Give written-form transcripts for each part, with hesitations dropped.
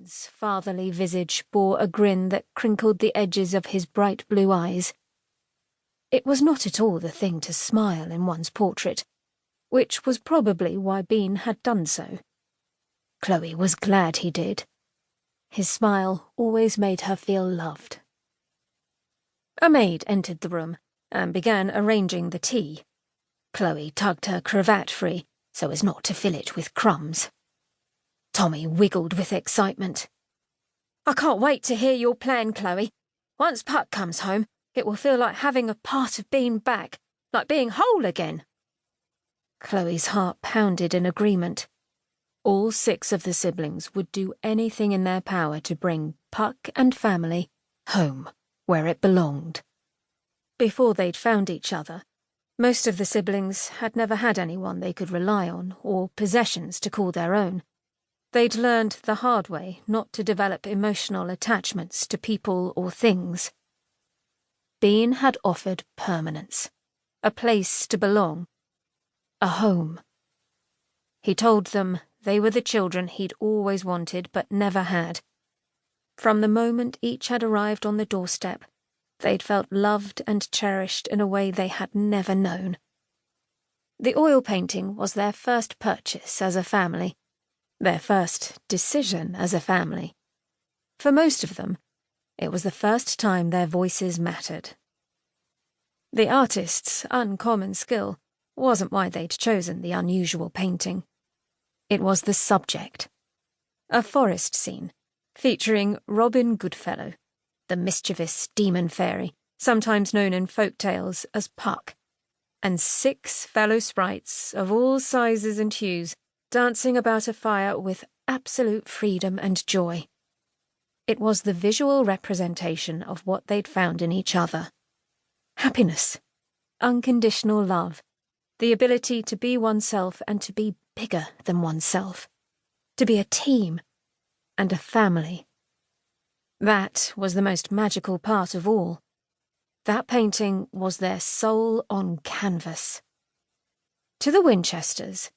Bean's fatherly visage bore a grin that crinkled the edges of his bright blue eyes. It was not at all the thing to smile in one's portrait, which was probably why Bean had done so. Chloe was glad he did. His smile always made her feel loved. A maid entered the room and began arranging the tea. Chloe tugged her cravat free so as not to fill it with crumbs. Tommy wiggled with excitement. "I can't wait to hear your plan, Chloe. Once Puck comes home, it will feel like having a part of Bean back, like being whole again." Chloe's heart pounded in agreement. All 6 of the siblings would do anything in their power to bring Puck and family home, where it belonged. Before they'd found each other, most of the siblings had never had anyone they could rely on or possessions to call their own. They'd learned the hard way not to develop emotional attachments to people or things. Bean had offered permanence, a place to belong, a home. He told them they were the children he'd always wanted but never had. From the moment each had arrived on the doorstep, they'd felt loved and cherished in a way they had never known. The oil painting was their first purchase as a family, their first decision as a family. For most of them, it was the first time their voices mattered. The artist's uncommon skill wasn't why they'd chosen the unusual painting. It was the subject. A forest scene featuring Robin Goodfellow, the mischievous demon fairy, sometimes known in folk tales as Puck, and 6 fellow sprites of all sizes and hues dancing about a fire with absolute freedom and joy. It was the visual representation of what they'd found in each other. Happiness, unconditional love, the ability to be oneself and to be bigger than oneself, to be a team and a family. That was the most magical part of all. That painting was their soul on canvas. To the Wynchesters,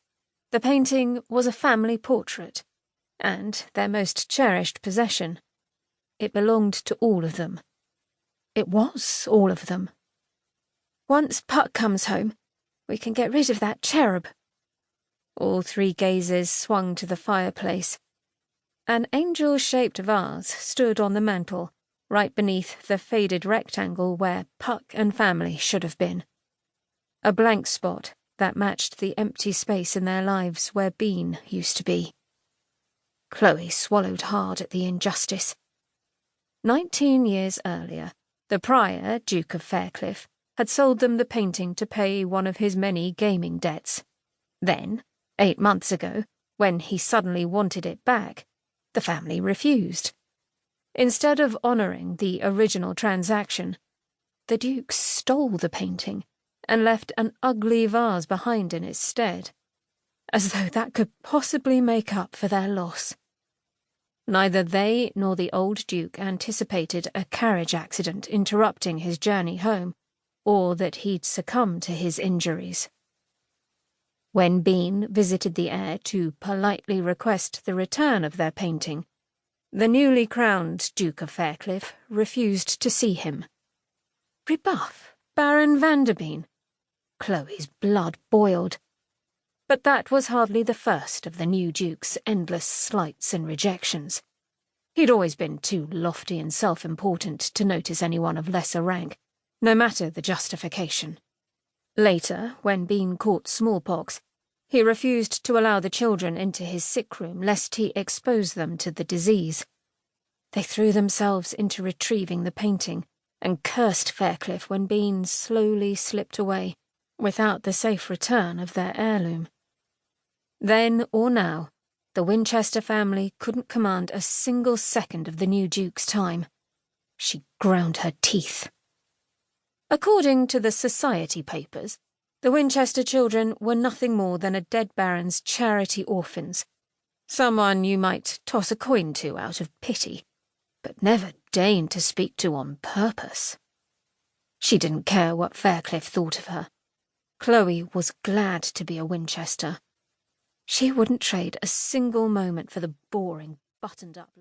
the painting was a family portrait, and their most cherished possession. It belonged to all of them. It was all of them. "Once Puck comes home, we can get rid of that cherub." All 3 gazes swung to the fireplace. An angel-shaped vase stood on the mantel, right beneath the faded rectangle where Puck and family should have been. A blank spot that matched the empty space in their lives where Bean used to be. Chloe swallowed hard at the injustice. 19 years earlier, the prior, Duke of Faircliff, had sold them the painting to pay one of his many gaming debts. Then, 8 months ago, when he suddenly wanted it back, the family refused. Instead of honouring the original transaction, the Duke stole the painting and left an ugly vase behind in its stead, as though that could possibly make up for their loss. Neither they nor the old Duke anticipated a carriage accident interrupting his journey home, or that he'd succumb to his injuries. When Bean visited the heir to politely request the return of their painting, the newly crowned Duke of Faircliff refused to see him. Rebuff Baron Vanderbean? Chloe's blood boiled. But that was hardly the first of the new Duke's endless slights and rejections. He'd always been too lofty and self-important to notice anyone of lesser rank, no matter the justification. Later, when Bean caught smallpox, he refused to allow the children into his sick room lest he expose them to the disease. They threw themselves into retrieving the painting and cursed Faircliff when Bean slowly slipped away, without the safe return of their heirloom. Then or now, the Wynchester family couldn't command a single second of the new Duke's time. She ground her teeth. According to the society papers, the Wynchester children were nothing more than a dead baron's charity orphans, someone you might toss a coin to out of pity, but never deign to speak to on purpose. She didn't care what Faircliff thought of her. Chloe was glad to be a Wynchester. She wouldn't trade a single moment for the boring, buttoned-up life.